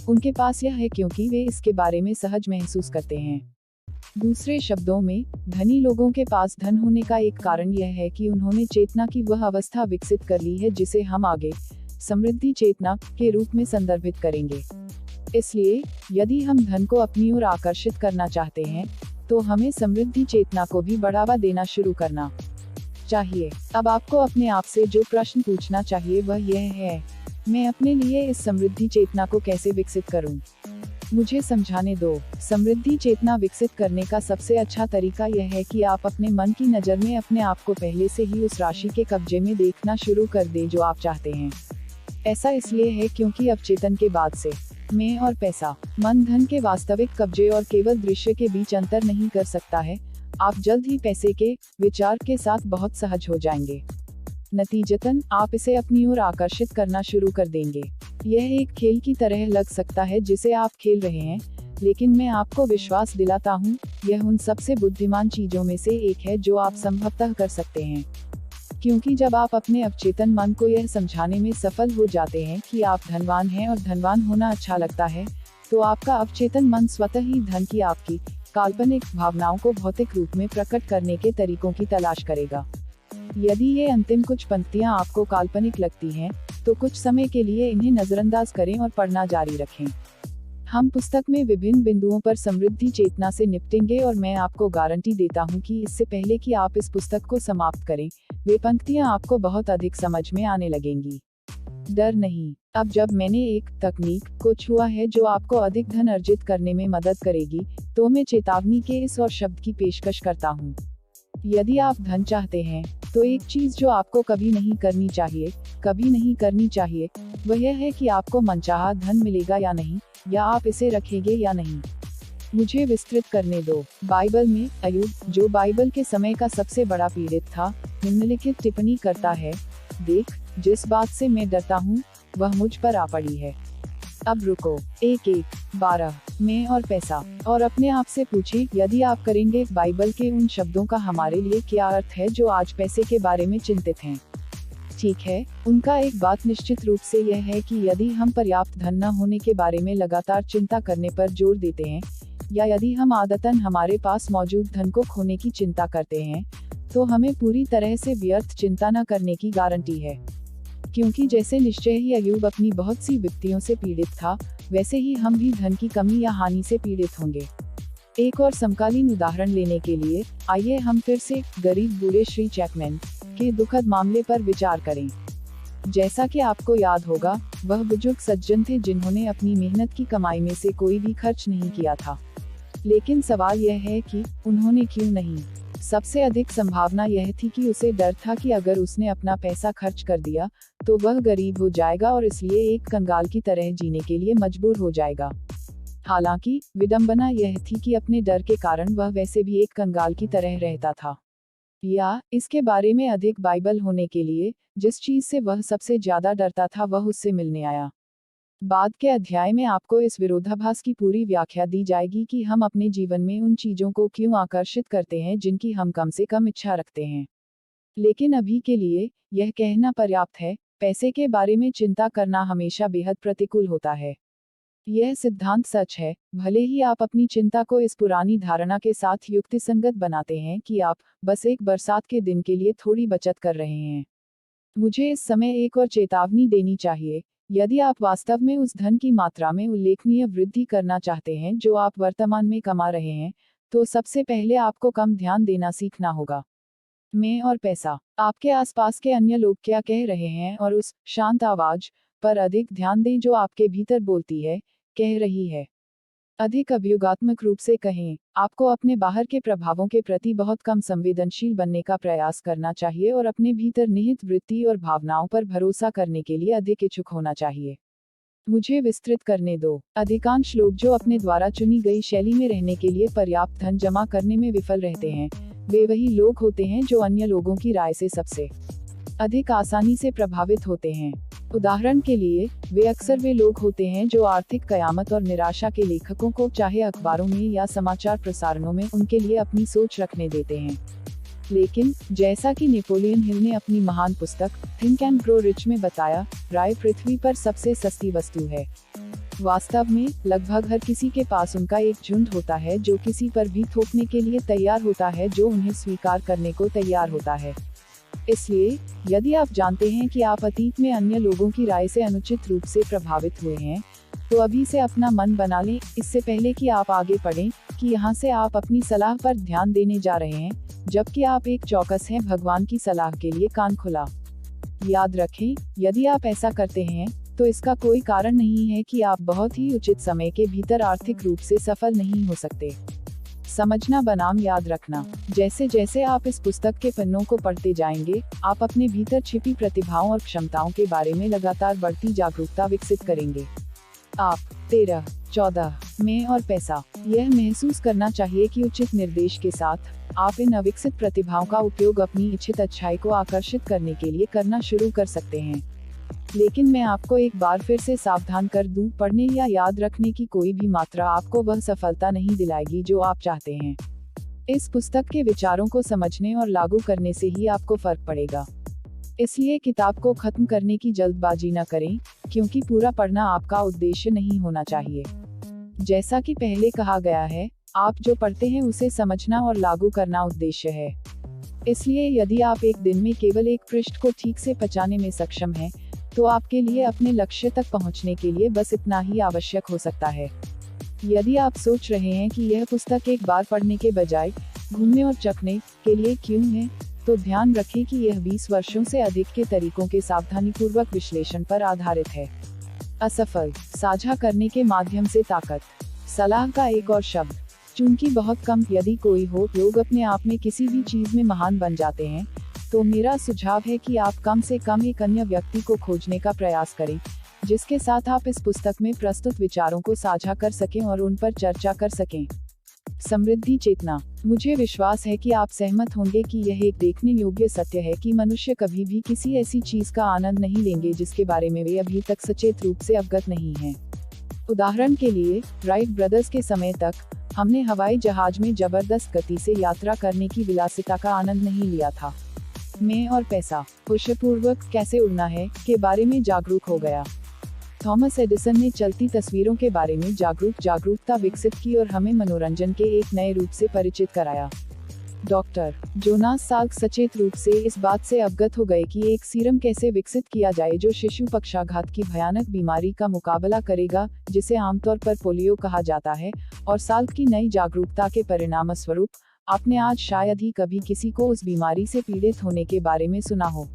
उनके पास यह है क्योंकि वे इसके बारे में सहज महसूस करते हैं। दूसरे शब्दों में, धनी लोगों के पास धन होने का एक कारण यह है कि उन्होंने चेतना की वह अवस्था विकसित कर ली है जिसे हम आगे समृद्धि चेतना के रूप में संदर्भित करेंगे। इसलिए, यदि हम धन को अपनी ओर आकर्षित करना चाहते हैं, तो हमें समृद्धि चेतना को भी बढ़ावा देना शुरू करना चाहिए। अब आपको अपने आप से जो प्रश्न पूछना चाहिए वह यह है, मैं अपने लिए इस समृद्धि चेतना को कैसे विकसित करूं? मुझे समझाने दो। समृद्धि चेतना विकसित करने का सबसे अच्छा तरीका यह है कि आप अपने मन की नज़र में अपने आप को पहले से ही उस राशि के कब्जे में देखना शुरू कर दें जो आप चाहते हैं। ऐसा इसलिए है क्योंकि अवचेतन के बाद से मैं और पैसा, मन धन के वास्तविक कब्जे और केवल दृश्य के बीच अंतर नहीं कर सकता है। आप जल्द ही पैसे के विचार के साथ बहुत सहज हो जाएंगे। नतीजतन, आप इसे अपनी ओर आकर्षित करना शुरू कर देंगे। यह एक खेल की तरह लग सकता है जिसे आप खेल रहे हैं, लेकिन मैं आपको विश्वास दिलाता हूँ, यह उन सबसे बुद्धिमान चीजों में से एक है जो आप संभवतः कर सकते हैं। क्योंकि जब आप अपने अवचेतन मन को यह समझाने में सफल हो जाते हैं कि आप धनवान हैं और धनवान होना अच्छा लगता है, तो आपका अवचेतन मन स्वतः ही धन की आपकी काल्पनिक भावनाओं को भौतिक रूप में प्रकट करने के तरीकों की तलाश करेगा। यदि ये अंतिम कुछ पंक्तियां आपको काल्पनिक लगती हैं, तो कुछ समय के लिए इन्हें नजरअंदाज करें और पढ़ना जारी रखें। हम पुस्तक में विभिन्न बिंदुओं पर समृद्धि चेतना से निपटेंगे और मैं आपको गारंटी देता हूं कि इससे पहले कि आप इस पुस्तक को समाप्त करें, वे पंक्तियां आपको बहुत अधिक समझ में आने लगेंगी। डर नहीं। अब जब मैंने एक तकनीक को छुआ है जो आपको अधिक धन अर्जित करने में मदद करेगी, तो मैं चेतावनी के इस और शब्द की पेशकश करता हूँ। यदि आप धन चाहते हैं, तो एक चीज जो आपको कभी नहीं करनी चाहिए, वह यह है कि आपको मनचाहा धन मिलेगा या नहीं, या आप इसे रखेंगे या नहीं। मुझे विस्तृत करने दो। बाइबल में अय्यूब, जो बाइबल के समय का सबसे बड़ा पीड़ित था, निम्नलिखित टिप्पणी करता है, देख, जिस बात से मैं डरता हूँ, वह मुझ पर आ पड़ी है। अब रुको। 1:12 मैं और पैसा। और अपने आप से पूछें, यदि आप करेंगे, बाइबल के उन शब्दों का हमारे लिए क्या अर्थ है जो आज पैसे के बारे में चिंतित हैं? ठीक है, उनका एक बात निश्चित रूप से यह है कि यदि हम पर्याप्त धन न होने के बारे में लगातार चिंता करने पर जोर देते हैं, या यदि हम आदतन हमारे पास मौजूद धन को खोने की चिंता करते हैं, तो हमें पूरी तरह से व्यर्थ चिंता न करने की गारंटी है। क्योंकि जैसे निश्चय ही अय्यूब अपनी बहुत सी विपत्तियों से पीड़ित था, वैसे ही हम भी धन की कमी या हानि से पीड़ित होंगे। एक और समकालीन उदाहरण लेने के लिए, आइए हम फिर से गरीब बूढ़े श्री चैपमैन के दुखद मामले पर विचार करें। जैसा कि आपको याद होगा, वह बुजुर्ग सज्जन थे जिन्होंने अपनी मेहनत की कमाई में से कोई भी खर्च नहीं किया था। लेकिन सवाल यह है कि उन्होंने क्यों नहीं? सबसे अधिक संभावना यह थी कि उसे डर था कि अगर उसने अपना पैसा खर्च कर दिया, तो वह गरीब हो जाएगा और इसलिए एक कंगाल की तरह जीने के लिए मजबूर हो जाएगा। हालांकि, विडंबना यह थी कि अपने डर के कारण वह वैसे भी एक कंगाल की तरह रहता था। या, इसके बारे में अधिक बाइबल होने के लिए, जिस चीज से वह सबसे ज्यादा डरता था वह उससे मिलने आया। बाद के अध्याय में आपको इस विरोधाभास की पूरी व्याख्या दी जाएगी कि हम अपने जीवन में उन चीजों को क्यों आकर्षित करते हैं जिनकी हम कम से कम इच्छा रखते हैं। लेकिन अभी के लिए, यह कहना पर्याप्त है, पैसे के बारे में चिंता करना हमेशा बेहद प्रतिकूल होता है। यह सिद्धांत सच है, भले ही आप अपनी चिंता को इस पुरानी धारणा के साथ युक्तिसंगत बनाते हैं कि आप बस एक बरसात के दिन के लिए थोड़ी बचत कर रहे हैं। मुझे इस समय एक और चेतावनी देनी चाहिए, यदि आप वास्तव में उस धन की मात्रा में उल्लेखनीय वृद्धि करना चाहते हैं जो आप वर्तमान में कमा रहे हैं, तो सबसे पहले आपको कम ध्यान देना सीखना होगा। मैं और पैसा। आपके आसपास के अन्य लोग क्या कह रहे हैं और उस शांत आवाज पर अधिक ध्यान दें जो आपके भीतर बोलती है, कह रही है। अधिक अभियोगात्मक रूप से कहें, आपको अपने बाहर के प्रभावों के प्रति बहुत कम संवेदनशील बनने का प्रयास करना चाहिए और अपने भीतर निहित वृत्ति और भावनाओं पर भरोसा करने के लिए अधिक इच्छुक होना चाहिए। मुझे विस्तृत करने दो। अधिकांश लोग जो अपने द्वारा चुनी गई शैली में रहने के लिए पर्याप्त धन जमा करने में विफल रहते हैं, वे वही लोग होते हैं जो अन्य लोगों की राय से सबसे अधिक आसानी से प्रभावित होते हैं। उदाहरण के लिए, वे अक्सर वे लोग होते हैं जो आर्थिक कयामत और निराशा के लेखकों को चाहे अखबारों में या समाचार प्रसारणों में उनके लिए अपनी सोच रखने देते हैं। लेकिन, जैसा कि नेपोलियन हिल ने अपनी महान पुस्तक थिंक एंड ग्रो रिच में बताया, राय पृथ्वी पर सबसे सस्ती वस्तु है। वास्तव में लगभग हर किसी के पास उनका एक झुंड होता है जो किसी पर भी थोपने के लिए तैयार होता है, जो उन्हें स्वीकार करने को तैयार होता है। इसलिए यदि आप जानते हैं कि आप अतीत में अन्य लोगों की राय से अनुचित रूप से प्रभावित हुए हैं, तो अभी से अपना मन बना लें, इससे पहले कि आप आगे बढ़ें, कि यहाँ से आप अपनी सलाह पर ध्यान देने जा रहे हैं, जबकि आप एक चौकस हैं भगवान की सलाह के लिए कान खुला। याद रखें, यदि आप ऐसा करते हैं तो इसका कोई कारण नहीं है कि आप बहुत ही उचित समय के भीतर आर्थिक रूप से सफल नहीं हो सकते। समझना बनाम याद रखना। जैसे जैसे आप इस पुस्तक के पन्नों को पढ़ते जाएंगे, आप अपने भीतर छिपी प्रतिभाओं और क्षमताओं के बारे में लगातार बढ़ती जागरूकता विकसित करेंगे। आप 13, 14 में और पैसा यह महसूस करना चाहिए कि उचित निर्देश के साथ आप इन अविकसित प्रतिभाओं का उपयोग अपनी इच्छित अच्छाई को आकर्षित करने के लिए करना शुरू कर सकते हैं। लेकिन मैं आपको एक बार फिर से सावधान कर दूं, पढ़ने या याद रखने की कोई भी मात्रा आपको वह सफलता नहीं दिलाएगी जो आप चाहते हैं। इस पुस्तक के विचारों को समझने और लागू करने से ही आपको फर्क पड़ेगा। इसलिए किताब को खत्म करने की जल्दबाजी न करें, क्योंकि पूरा पढ़ना आपका उद्देश्य नहीं होना चाहिए। जैसा कि पहले कहा गया है, आप जो पढ़ते हैं उसे समझना और लागू करना उद्देश्य है। इसलिए यदि आप एक दिन में केवल एक पृष्ठ को ठीक से पचाने में सक्षम हैं, तो आपके लिए अपने लक्ष्य तक पहुंचने के लिए बस इतना ही आवश्यक हो सकता है। यदि आप सोच रहे हैं कि यह पुस्तक एक बार पढ़ने के बजाय घूमने और चखने के लिए क्यों है, तो ध्यान रखें कि यह 20 वर्षों से अधिक के तरीकों के सावधानीपूर्वक विश्लेषण पर आधारित है। असफल साझा करने के माध्यम से ताकत। सलाह का एक और शब्द, चूंकि बहुत कम यदि कोई हो लोग अपने आप में किसी भी चीज में महान बन जाते हैं, तो मेरा सुझाव है कि आप कम से कम एक अन्य व्यक्ति को खोजने का प्रयास करें, जिसके साथ आप इस पुस्तक में प्रस्तुत विचारों को साझा कर सकें और उन पर चर्चा कर सकें। समृद्धि चेतना। मुझे विश्वास है कि आप सहमत होंगे कि यह एक देखने योग्य सत्य है कि मनुष्य कभी भी किसी ऐसी चीज का आनंद नहीं लेंगे जिसके बारे में वे अभी तक सचेत रूप से अवगत नहीं हैं। उदाहरण के लिए, राइट ब्रदर्स के समय तक हमने हवाई जहाज में जबरदस्त गति से यात्रा करने की विलासिता का आनंद नहीं लिया था। मैं और पैसा होशपूर्वक कैसे उड़ना है के बारे में जागरूक हो गया। थॉमस एडिसन ने चलती तस्वीरों के बारे में जागरूकता विकसित की और हमें मनोरंजन के एक नए रूप से परिचित कराया। डॉक्टर जोनास साल्क सचेत रूप से इस बात से अवगत हो गए कि एक सीरम कैसे विकसित किया जाए जो शिशु पक्षाघात की भयानक बीमारी का मुकाबला करेगा, जिसे आमतौर पर पोलियो कहा जाता है, और साल्क की नई जागरूकता के परिणामस्वरूप आपने आज शायद ही कभी किसी को उस बीमारी से पीड़ित होने के बारे में सुना हो।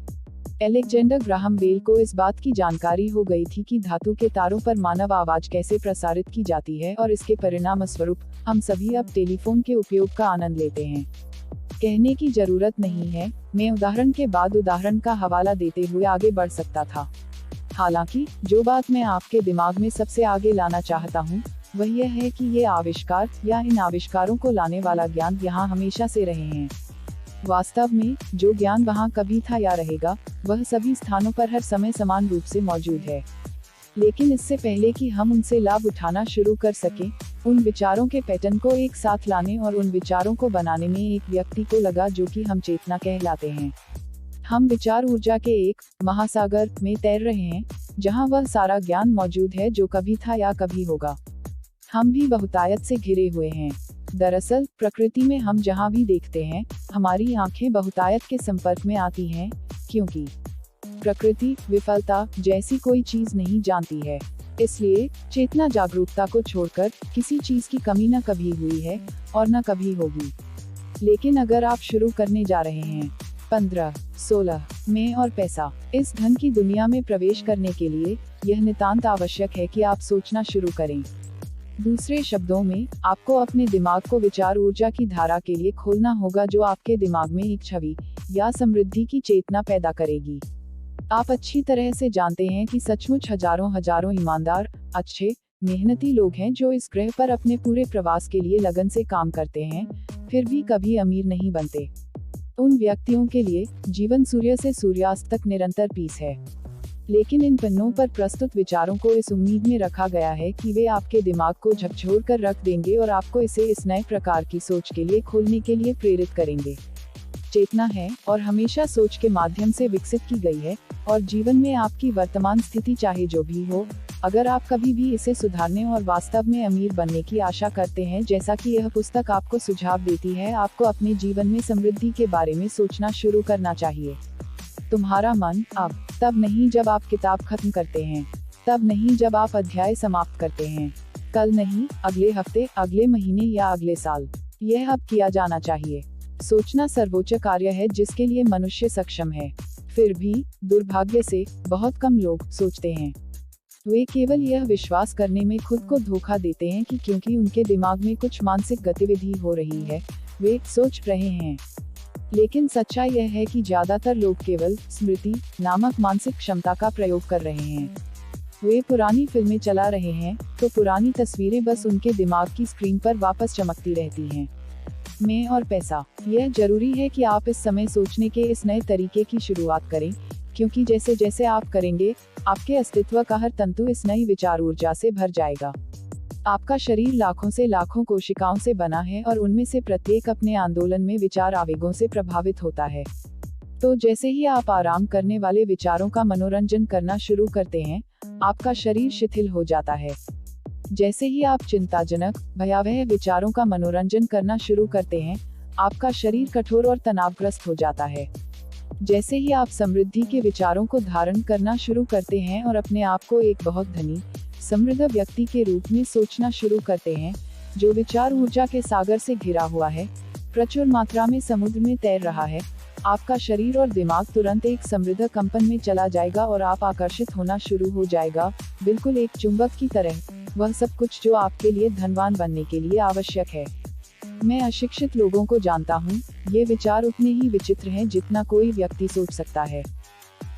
अलेक्जेंडर ग्राहम बेल को इस बात की जानकारी हो गई थी कि धातु के तारों पर मानव आवाज कैसे प्रसारित की जाती है, और इसके परिणामस्वरूप हम सभी अब टेलीफोन के उपयोग का आनंद लेते हैं। कहने की जरूरत नहीं है, मैं उदाहरण के बाद उदाहरण का हवाला देते हुए आगे बढ़ सकता था। हालांकि जो बात मैं आपके दिमाग में सबसे आगे लाना चाहता हूँ, वह यह है कि ये आविष्कार या इन आविष्कारों को लाने वाला ज्ञान यहाँ हमेशा से रहे हैं। वास्तव में जो ज्ञान वहाँ कभी था या रहेगा, वह सभी स्थानों पर हर समय समान रूप से मौजूद है। लेकिन इससे पहले कि हम उनसे लाभ उठाना शुरू कर सकें, उन विचारों के पैटर्न को एक साथ लाने और उन विचारों को बनाने में एक व्यक्ति को लगा जो कि हम चेतना कहलाते हैं। हम विचार ऊर्जा के एक महासागर में तैर रहे हैं, जहाँ वह सारा ज्ञान मौजूद है जो कभी था या कभी होगा। हम भी बहुतायत से घिरे हुए हैं। दरअसल प्रकृति में हम जहाँ भी देखते हैं, हमारी आंखें बहुतायत के संपर्क में आती हैं, क्योंकि प्रकृति विफलता जैसी कोई चीज नहीं जानती है। इसलिए चेतना जागरूकता को छोड़कर किसी चीज की कमी न कभी हुई है और न कभी होगी। लेकिन अगर आप शुरू करने जा रहे हैं 15, 16 में और पैसा इस धन की दुनिया में प्रवेश करने के लिए, यह नितांत आवश्यक है कि आप सोचना शुरू करें। दूसरे शब्दों में, आपको अपने दिमाग को विचार ऊर्जा की धारा के लिए खोलना होगा जो आपके दिमाग में एक छवि या समृद्धि की चेतना पैदा करेगी। आप अच्छी तरह से जानते हैं कि सचमुच हजारों ईमानदार, अच्छे, मेहनती लोग हैं जो इस ग्रह पर अपने पूरे प्रवास के लिए लगन से काम करते हैं, फिर भी कभी अमीर नहीं बनते। उन व्यक्तियों के लिए जीवन सूर्य से सूर्यास्त तक निरंतर पीस है। लेकिन इन पन्नों पर प्रस्तुत विचारों को इस उम्मीद में रखा गया है कि वे आपके दिमाग को झकझोर कर रख देंगे और आपको इसे इस नए प्रकार की सोच के लिए खोलने के लिए प्रेरित करेंगे। चेतना है और हमेशा सोच के माध्यम से विकसित की गई है, और जीवन में आपकी वर्तमान स्थिति चाहे जो भी हो, अगर आप कभी भी इसे सुधारने और वास्तव में अमीर बनने की आशा करते हैं, जैसा कि यह पुस्तक आपको सुझाव देती है, आपको अपने जीवन में समृद्धि के बारे में सोचना शुरू करना चाहिए। तुम्हारा मन अब, तब नहीं जब आप किताब खत्म करते हैं, तब नहीं जब आप अध्याय समाप्त करते हैं, कल नहीं, अगले हफ्ते, अगले महीने या अगले साल। यह अब किया जाना चाहिए। सोचना सर्वोच्च कार्य है जिसके लिए मनुष्य सक्षम है। फिर भी दुर्भाग्य से बहुत कम लोग सोचते हैं। वे केवल यह विश्वास करने में खुद को धोखा देते हैं कि क्योंकि उनके दिमाग में कुछ मानसिक गतिविधि हो रही है, वे सोच रहे हैं। लेकिन सच्चाई यह है कि ज्यादातर लोग केवल स्मृति नामक मानसिक क्षमता का प्रयोग कर रहे हैं। वे पुरानी फिल्में चला रहे हैं, तो पुरानी तस्वीरें बस उनके दिमाग की स्क्रीन पर वापस चमकती रहती हैं। मैं और पैसा। यह जरूरी है कि आप इस समय सोचने के इस नए तरीके की शुरुआत करें, क्योंकि जैसे जैसे आप करेंगे, आपके अस्तित्व का हर तंतु इस नई विचार ऊर्जा से भर जाएगा। आपका शरीर लाखों से लाखों कोशिकाओं से बना है और उनमें से प्रत्येक अपने आंदोलन में विचार आवेगों से प्रभावित होता है। तो जैसे ही आप आराम करने वाले विचारों का मनोरंजन करना शुरू करते हैं, आपका शरीर शिथिल हो जाता है। जैसे ही आप चिंताजनक, भयावह विचारों का मनोरंजन करना शुरू करते हैं, आपका शरीर कठोर और तनावग्रस्त हो जाता है। जैसे ही आप समृद्धि के विचारों को धारण करना शुरू करते हैं और अपने आप को एक बहुत धनी, समृद्ध व्यक्ति के रूप में सोचना शुरू करते हैं, जो विचार ऊर्जा के सागर से घिरा हुआ है, प्रचुर मात्रा में समुद्र में तैर रहा है, आपका शरीर और दिमाग तुरंत एक समृद्ध कंपन में चला जाएगा और आप आकर्षित होना शुरू हो जाएगा, बिल्कुल एक चुंबक की तरह, वह सब कुछ जो आपके लिए धनवान बनने के लिए आवश्यक है। मैं अशिक्षित लोगों को जानता हूँ, ये विचार उतने ही विचित्र हैं जितना कोई व्यक्ति सोच सकता है।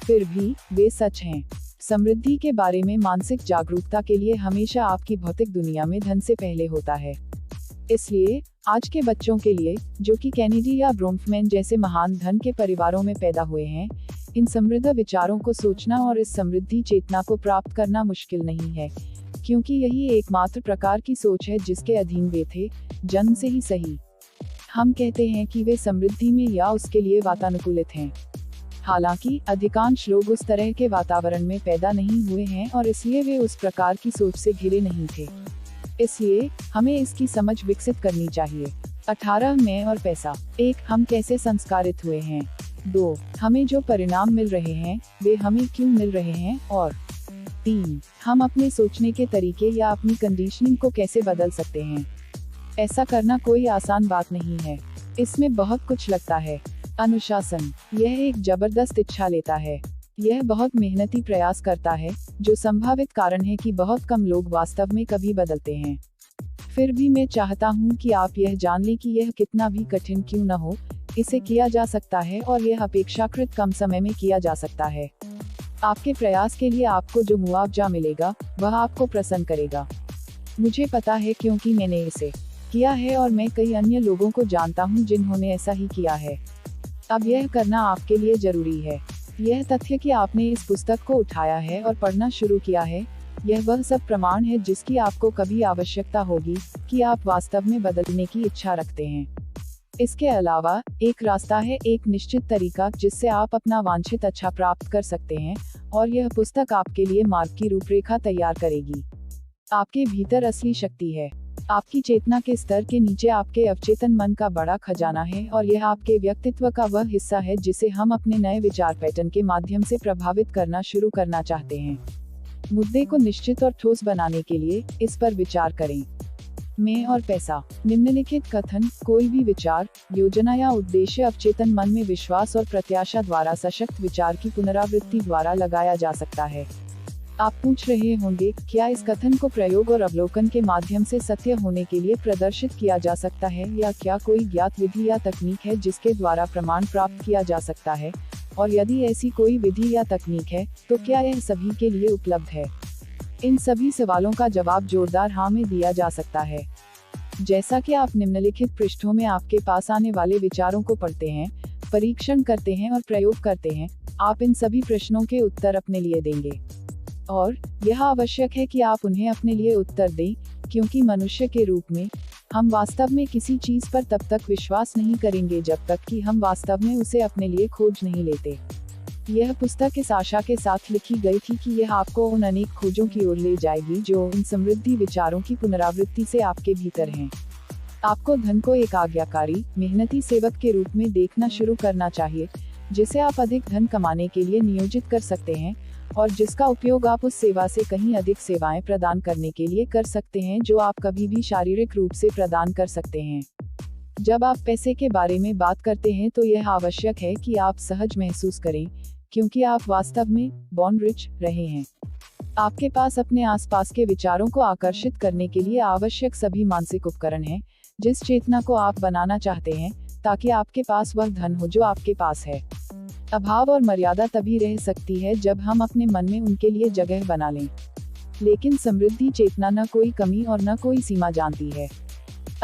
फिर भी वे सच हैं। समृद्धि के बारे में मानसिक जागरूकता के लिए हमेशा आपकी भौतिक दुनिया में धन से पहले होता है। इसलिए आज के बच्चों के लिए, जो कि कैनेडी या ब्रोम्फमैन जैसे महान धन के परिवारों में पैदा हुए हैं, इन समृद्ध विचारों को सोचना और इस समृद्धि चेतना को प्राप्त करना मुश्किल नहीं है, क्योंकि यही एकमात्र प्रकार की सोच है जिसके अधीन वे थे, जन्म से ही सही। हम कहते हैं कि वे समृद्धि में या उसके लिए वातानुकूलित हैं। हालांकि अधिकांश लोग उस तरह के वातावरण में पैदा नहीं हुए हैं और इसलिए वे उस प्रकार की सोच से घिरे नहीं थे। इसलिए हमें इसकी समझ विकसित करनी चाहिए। 18 मैं और पैसा। 1 हम कैसे संस्कारित हुए हैं। 2 हमें जो परिणाम मिल रहे हैं, वे हमें क्यों मिल रहे हैं, और 3 हम अपने सोचने के तरीके या अपनी कंडीशनिंग को कैसे बदल सकते हैं। ऐसा करना कोई आसान बात नहीं है। इसमें बहुत कुछ लगता है। अनुशासन, यह एक जबरदस्त इच्छा लेता है। यह बहुत मेहनती प्रयास करता है, जो संभावित कारण है कि बहुत कम लोग वास्तव में कभी बदलते हैं। फिर भी मैं चाहता हूँ कि आप यह जान लें कि यह कितना भी कठिन क्यों न हो, इसे किया जा सकता है और यह अपेक्षाकृत कम समय में किया जा सकता है। आपके प्रयास के लिए आपको जो मुआवजा मिलेगा, वह आपको प्रसन्न करेगा। मुझे पता है क्योंकि मैंने इसे किया है और मैं कई अन्य लोगों को जानता हूँ जिन्होंने ऐसा ही किया है। अब यह करना आपके लिए जरूरी है। यह तथ्य कि आपने इस पुस्तक को उठाया है और पढ़ना शुरू किया है, यह वह सब प्रमाण है जिसकी आपको कभी आवश्यकता होगी कि आप वास्तव में बदलने की इच्छा रखते हैं। इसके अलावा एक रास्ता है, एक निश्चित तरीका जिससे आप अपना वांछित अच्छा प्राप्त कर सकते हैं, और यह पुस्तक आपके लिए मार्ग की रूपरेखा तैयार करेगी। आपके भीतर असली शक्ति है। आपकी चेतना के स्तर के नीचे आपके अवचेतन मन का बड़ा खजाना है और यह आपके व्यक्तित्व का वह हिस्सा है जिसे हम अपने नए विचार पैटर्न के माध्यम से प्रभावित करना शुरू करना चाहते हैं। मुद्दे को निश्चित और ठोस बनाने के लिए इस पर विचार करें। मैं और पैसा। निम्नलिखित कथन कोई भी विचार, योजना या उद्देश्य अवचेतन मन में विश्वास और प्रत्याशा द्वारा सशक्त विचार की पुनरावृत्ति द्वारा लगाया जा सकता है। आप पूछ रहे होंगे, क्या इस कथन को प्रयोग और अवलोकन के माध्यम से सत्य होने के लिए प्रदर्शित किया जा सकता है, या क्या कोई ज्ञात विधि या तकनीक है जिसके द्वारा प्रमाण प्राप्त किया जा सकता है, और यदि ऐसी कोई विधि या तकनीक है, तो क्या यह सभी के लिए उपलब्ध है? इन सभी सवालों का जवाब जोरदार हाँ में दिया जा सकता है। जैसा कि आप निम्नलिखित पृष्ठों में आपके पास आने वाले विचारों को पढ़ते हैं, परीक्षण करते हैं और प्रयोग करते हैं, आप इन सभी प्रश्नों के उत्तर अपने लिए देंगे। और यह आवश्यक है कि आप उन्हें अपने लिए उत्तर दें, क्योंकि मनुष्य के रूप में हम वास्तव में किसी चीज पर तब तक विश्वास नहीं करेंगे जब तक कि हम वास्तव में उसे अपने लिए खोज नहीं लेते। यह पुस्तक इस आशा के साथ लिखी गई थी कि यह आपको उन अनेक खोजों की ओर ले जाएगी जो उन समृद्धि विचारों की पुनरावृत्ति से आपके भीतर हैं। आपको धन को एक आज्ञाकारी, मेहनती सेवक के रूप में देखना शुरू करना चाहिए, जिसे आप अधिक धन कमाने के लिए नियोजित कर सकते हैं, और जिसका उपयोग आप उस सेवा से कहीं अधिक सेवाएं प्रदान करने के लिए कर सकते हैं जो आप कभी भी शारीरिक रूप से प्रदान कर सकते हैं। जब आप पैसे के बारे में बात करते हैं तो यह आवश्यक है कि आप सहज महसूस करें, क्योंकि आप वास्तव में बॉर्न रिच रहे हैं। आपके पास अपने आसपास के विचारों को आकर्षित करने के लिए आवश्यक सभी मानसिक उपकरण हैं, जिस चेतना को आप बनाना चाहते हैं, ताकि आपके पास वह धन हो जो आपके पास है। अभाव और मर्यादा तभी रह सकती है जब हम अपने मन में उनके लिए जगह बना लें। लेकिन समृद्धि चेतना न कोई कमी और न कोई सीमा जानती है।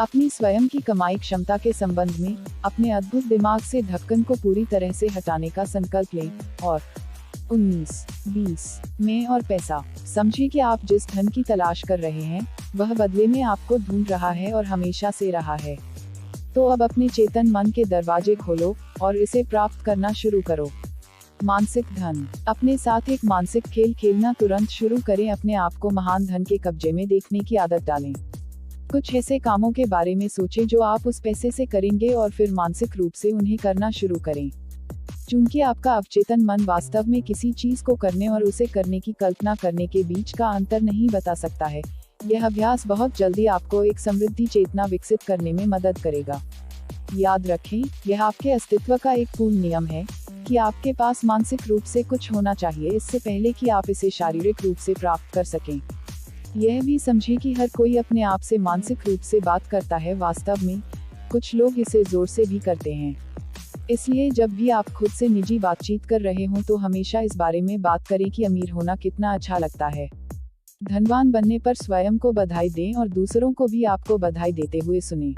अपनी स्वयं की कमाई क्षमता के संबंध में अपने अद्भुत दिमाग से ढक्कन को पूरी तरह से हटाने का संकल्प लें और 19-20 में और पैसा समझिए कि आप जिस धन की तलाश कर रहे हैं वह बदले में आपको ढूंढ रहा है और हमेशा से रहा है। तो अब अपने चेतन मन के दरवाजे खोलो और इसे प्राप्त करना शुरू करो। मानसिक धन। अपने साथ एक मानसिक खेल खेलना तुरंत शुरू करें। अपने आप को महान धन के कब्जे में देखने की आदत डालें। कुछ ऐसे कामों के बारे में सोचें जो आप उस पैसे से करेंगे और फिर मानसिक रूप से उन्हें करना शुरू करें। चूंकि आपका अवचेतन मन वास्तव में किसी चीज को करने और उसे करने की कल्पना करने के बीच का अंतर नहीं बता सकता है, यह अभ्यास बहुत जल्दी आपको एक समृद्धि चेतना विकसित करने में मदद करेगा। याद रखें, यह आपके अस्तित्व का एक पूर्ण नियम है कि आपके पास मानसिक रूप से कुछ होना चाहिए इससे पहले कि आप इसे शारीरिक रूप से प्राप्त कर सकें। यह भी समझिए कि हर कोई अपने आप से मानसिक रूप से बात करता है। वास्तव में कुछ लोग इसे जोर से भी करते हैं। इसलिए जब भी आप खुद से निजी बातचीत कर रहे हों तो हमेशा इस बारे में बात करें कि अमीर होना कितना अच्छा लगता है। धनवान बनने पर स्वयं को बधाई दें और दूसरों को भी आपको बधाई देते हुए सुनें।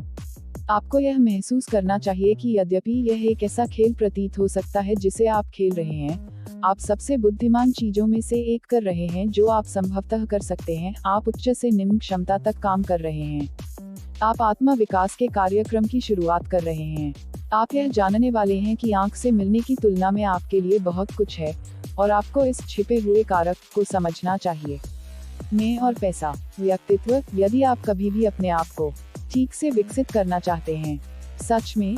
आपको यह महसूस करना चाहिए कि यद्यपि यह एक ऐसा खेल प्रतीत हो सकता है जिसे आप खेल रहे हैं, आप सबसे बुद्धिमान चीजों में से एक कर रहे हैं जो आप संभवतः कर सकते हैं। आप उच्च से निम्न क्षमता तक काम कर रहे हैं। आप आत्म विकास के कार्यक्रम की शुरुआत कर रहे हैं। आप यह जानने वाले हैं कि आंख से मिलने की तुलना में आपके लिए बहुत कुछ है और आपको इस छिपे हुए कारक को समझना चाहिए। मैं और पैसा। व्यक्तित्व। यदि आप कभी भी अपने आप को ठीक से विकसित करना चाहते हैं, सच में